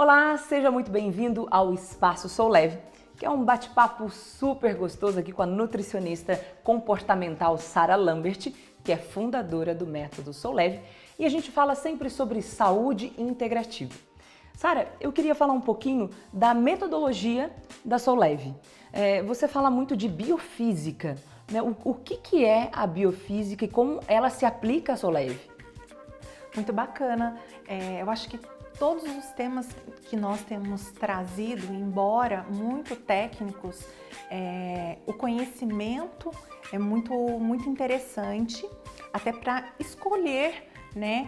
Olá, seja muito bem-vindo ao Espaço Sou Leve, que é um bate-papo super gostoso aqui com a nutricionista comportamental Sara Lambert, que é fundadora do Método Sou Leve, e a gente fala sempre sobre saúde integrativa. Sara, eu queria falar um pouquinho da metodologia da Sou Leve. Você fala muito de biofísica, né? O que é a biofísica e como ela se aplica à Sou Leve? Muito bacana. Eu acho que todos os temas que nós temos trazido, embora muito técnicos, o conhecimento é muito interessante, até para escolher, né,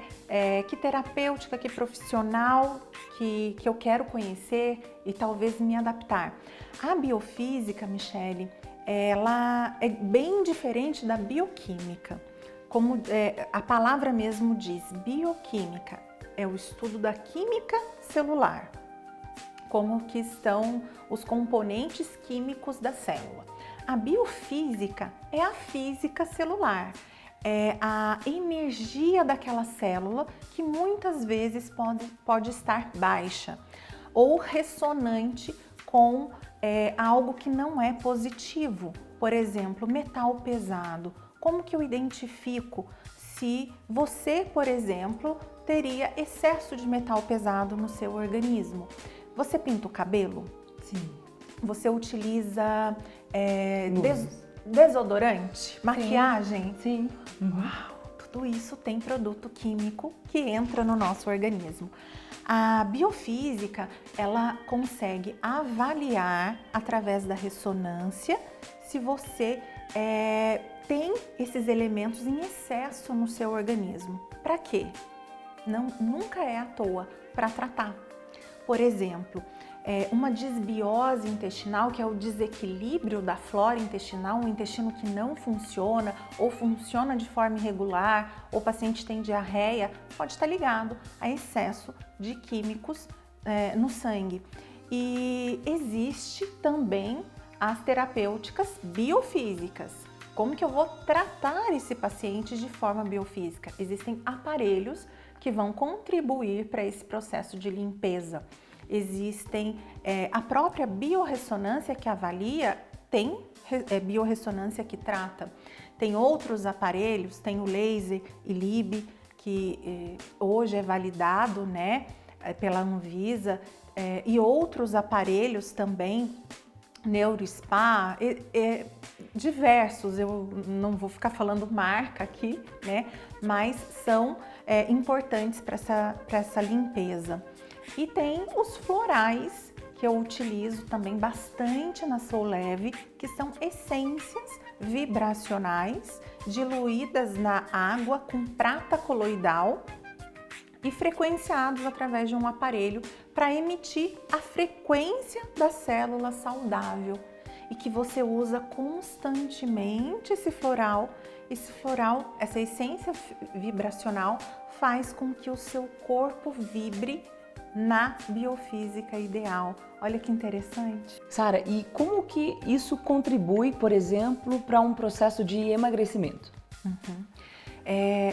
que terapêutica, que profissional que eu quero conhecer e talvez me adaptar. A biofísica, Michele, ela é bem diferente da bioquímica. Como a palavra mesmo diz, bioquímica é o estudo da química celular, como que estão os componentes químicos da célula. A biofísica é a física celular, é a energia daquela célula que muitas vezes pode estar baixa ou ressonante com algo que não é positivo, por exemplo, metal pesado. Como que eu identifico se você, por exemplo, teria excesso de metal pesado no seu organismo? Você pinta o cabelo? Sim. Você utiliza desodorante? Maquiagem? Sim. Uau! Tudo isso tem produto químico que entra no nosso organismo. A biofísica, ela consegue avaliar através da ressonância se você tem esses elementos em excesso no seu organismo. Para quê? Nunca é à toa, para tratar. Por exemplo, uma disbiose intestinal, que é o desequilíbrio da flora intestinal, um intestino que não funciona ou funciona de forma irregular, ou o paciente tem diarreia, pode estar ligado a excesso de químicos no sangue. E existe também as terapêuticas biofísicas. Como que eu vou tratar esse paciente de forma biofísica? Existem aparelhos que vão contribuir para esse processo de limpeza. Existem a própria biorressonância que avalia, tem biorressonância que trata. Tem outros aparelhos, tem o laser ILIB, que hoje é validado, né, pela Anvisa, e outros aparelhos também, NeuroSpa, diversos, eu não vou ficar falando marca aqui, né? Mas são importantes para essa limpeza. E tem os florais, que eu utilizo também bastante na Sou Leve, que são essências vibracionais diluídas na água com prata coloidal e frequenciados através de um aparelho para emitir a frequência da célula saudável e que você usa constantemente esse floral. Essa essência vibracional faz com que o seu corpo vibre na biofísica ideal. Olha que interessante. Sara, e como que isso contribui, por exemplo, para um processo de emagrecimento?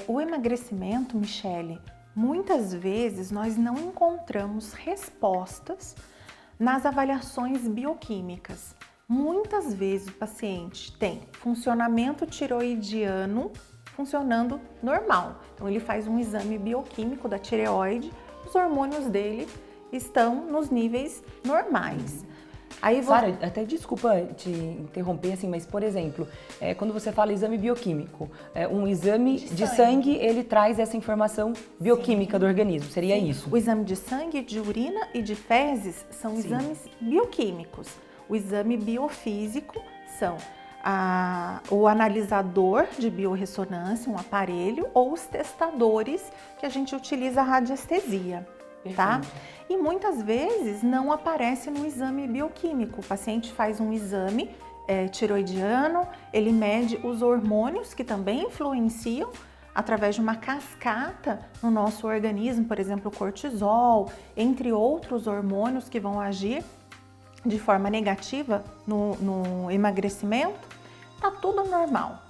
O emagrecimento, Michele, muitas vezes nós não encontramos respostas nas avaliações bioquímicas. Muitas vezes o paciente tem funcionamento tireoidiano funcionando normal. Então ele faz um exame bioquímico da tireoide, os hormônios dele estão nos níveis normais. Aí Sara, até desculpa te interromper assim, mas por exemplo, quando você fala exame bioquímico, um exame de sangue, ele traz essa informação bioquímica do organismo, seria isso? O exame de sangue, de urina e de fezes são exames bioquímicos. O exame biofísico são o analisador de biorressonância, um aparelho, ou os testadores que a gente utiliza a radiestesia. Tá? E muitas vezes não aparece no exame bioquímico. O paciente faz um exame tiroidiano, ele mede os hormônios que também influenciam através de uma cascata no nosso organismo, por exemplo, o cortisol, entre outros hormônios que vão agir de forma negativa no emagrecimento. Tá tudo normal.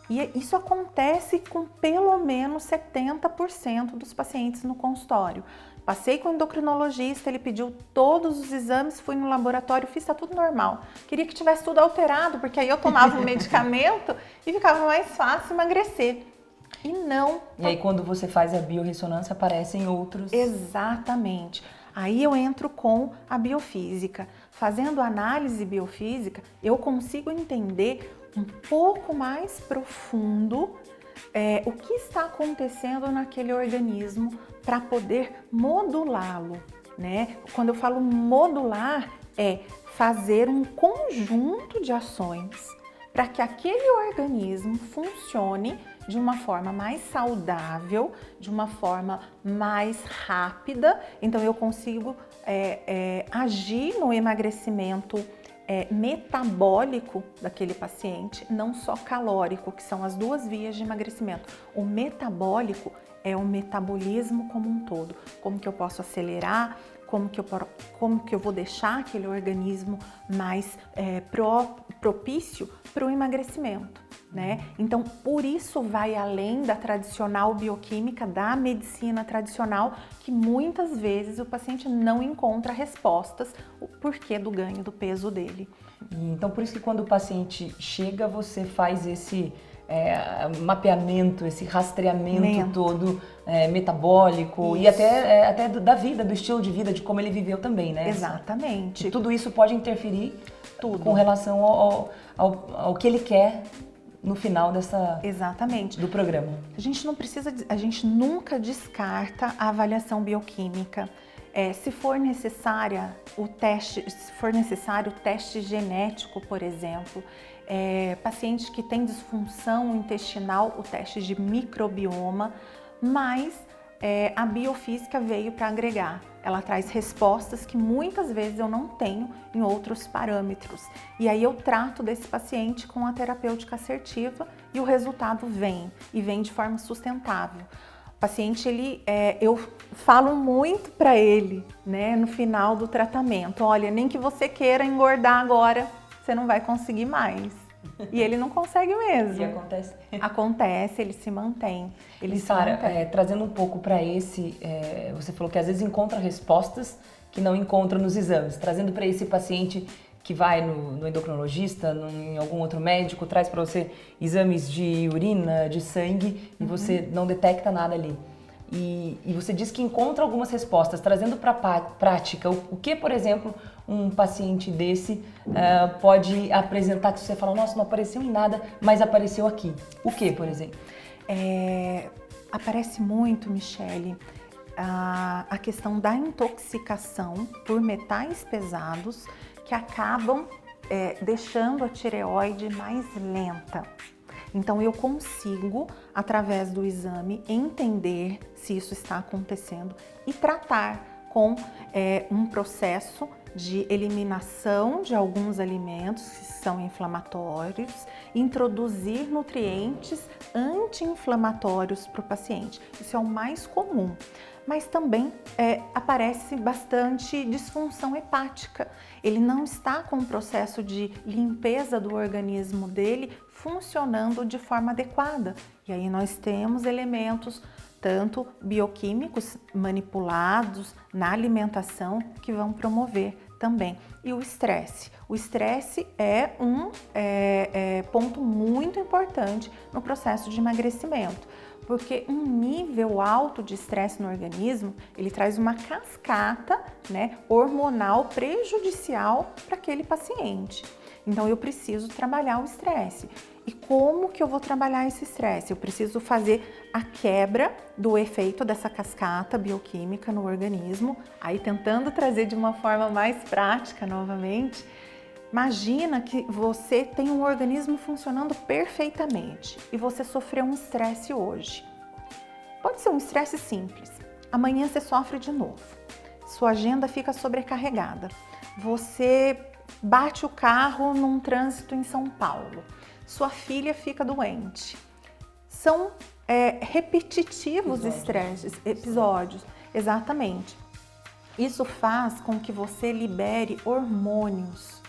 E isso acontece com pelo menos 70% dos pacientes no consultório. Passei com o endocrinologista, ele pediu todos os exames, fui no laboratório, fiz, tá tudo normal. Queria que tivesse tudo alterado, porque aí eu tomava um medicamento e ficava mais fácil emagrecer. E não. E aí quando você faz a biorressonância aparecem outros... Exatamente. Aí eu entro com a biofísica. Fazendo análise biofísica, eu consigo entender um pouco mais profundo o que está acontecendo naquele organismo para poder modulá-lo, né? Quando eu falo modular, é fazer um conjunto de ações para que aquele organismo funcione de uma forma mais saudável, de uma forma mais rápida. Então eu consigo agir no emagrecimento metabólico daquele paciente, não só calórico, que são as duas vias de emagrecimento. O metabólico é o metabolismo como um todo. Como que eu posso acelerar, como que eu vou deixar aquele organismo mais propício para o emagrecimento, né? Então, por isso vai além da tradicional bioquímica, da medicina tradicional, que muitas vezes o paciente não encontra respostas o porquê do ganho do peso dele. Então, por isso que quando o paciente chega, você faz esse mapeamento, esse rastreamento todo metabólico e até da vida, do estilo de vida, de como ele viveu também, né? Exatamente. E tudo isso pode interferir com relação ao que ele quer no final do programa. A gente nunca descarta a avaliação bioquímica. Se for necessário o teste genético, por exemplo, paciente que tem disfunção intestinal, o teste de microbioma, mas a biofísica veio para agregar. Ela traz respostas que muitas vezes eu não tenho em outros parâmetros. E aí eu trato desse paciente com a terapêutica assertiva e o resultado vem de forma sustentável. O paciente, eu falo muito para ele, né, no final do tratamento, olha, nem que você queira engordar agora, você não vai conseguir mais. E ele não consegue mesmo. E acontece? Acontece, ele se mantém. E Sara, trazendo um pouco para você falou que às vezes encontra respostas que não encontra nos exames. Trazendo para esse paciente que vai no endocrinologista, em algum outro médico, traz para você exames de urina, de sangue, e você não detecta nada ali. E você diz que encontra algumas respostas, trazendo para a prática. O que, por exemplo, um paciente desse pode apresentar que você fala, nossa, não apareceu em nada, mas apareceu aqui. O que, por exemplo? Aparece muito, Michele, a questão da intoxicação por metais pesados que acabam deixando a tireoide mais lenta. Então eu consigo, através do exame, entender se isso está acontecendo e tratar com um processo de eliminação de alguns alimentos que são inflamatórios, introduzir nutrientes anti-inflamatórios para o paciente. Isso é o mais comum. Mas também aparece bastante disfunção hepática. Ele não está com o processo de limpeza do organismo dele funcionando de forma adequada. E aí nós temos elementos tanto bioquímicos manipulados na alimentação que vão promover também. E o estresse. O estresse é um ponto muito importante no processo de emagrecimento. Porque um nível alto de estresse no organismo, ele traz uma cascata, né, hormonal prejudicial para aquele paciente. Então eu preciso trabalhar o estresse. E como que eu vou trabalhar esse estresse? Eu preciso fazer a quebra do efeito dessa cascata bioquímica no organismo, aí tentando trazer de uma forma mais prática novamente. Imagina que você tem um organismo funcionando perfeitamente e você sofreu um estresse hoje. Pode ser um estresse simples. Amanhã você sofre de novo. Sua agenda fica sobrecarregada. Você bate o carro num trânsito em São Paulo. Sua filha fica doente. São repetitivos episódios. Exatamente. Isso faz com que você libere hormônios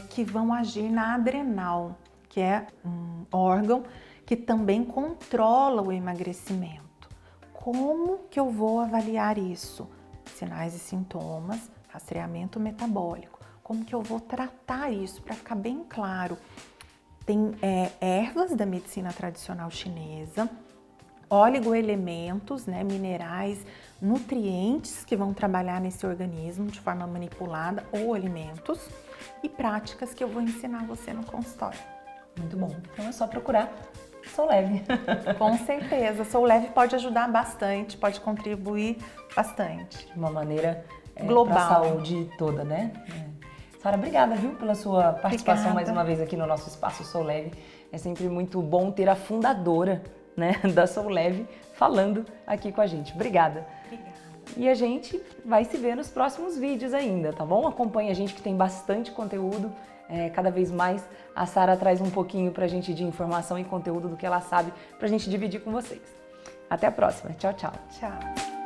que vão agir na adrenal, que é um órgão que também controla o emagrecimento. como que eu vou avaliar isso? Sinais e sintomas, rastreamento metabólico. Como que eu vou tratar isso para ficar bem claro? Tem ervas da medicina tradicional chinesa, oligoelementos, né, minerais, nutrientes que vão trabalhar nesse organismo de forma manipulada ou alimentos e práticas que eu vou ensinar você no consultório. Muito bom. Então é só procurar Sou Leve. Com certeza, Sou Leve pode ajudar bastante, pode contribuir bastante. De uma maneira global. Para a saúde toda, né? Sara, obrigada, viu, pela sua participação mais uma vez aqui no nosso Espaço Sou Leve. É sempre muito bom ter a fundadora, né, da Sou Leve falando aqui com a gente. Obrigada. Obrigada. E a gente vai se ver nos próximos vídeos ainda, tá bom? Acompanhe a gente que tem bastante conteúdo. Cada vez mais a Sara traz um pouquinho pra gente de informação e conteúdo do que ela sabe pra gente dividir com vocês. Até a próxima. Tchau, tchau. Tchau.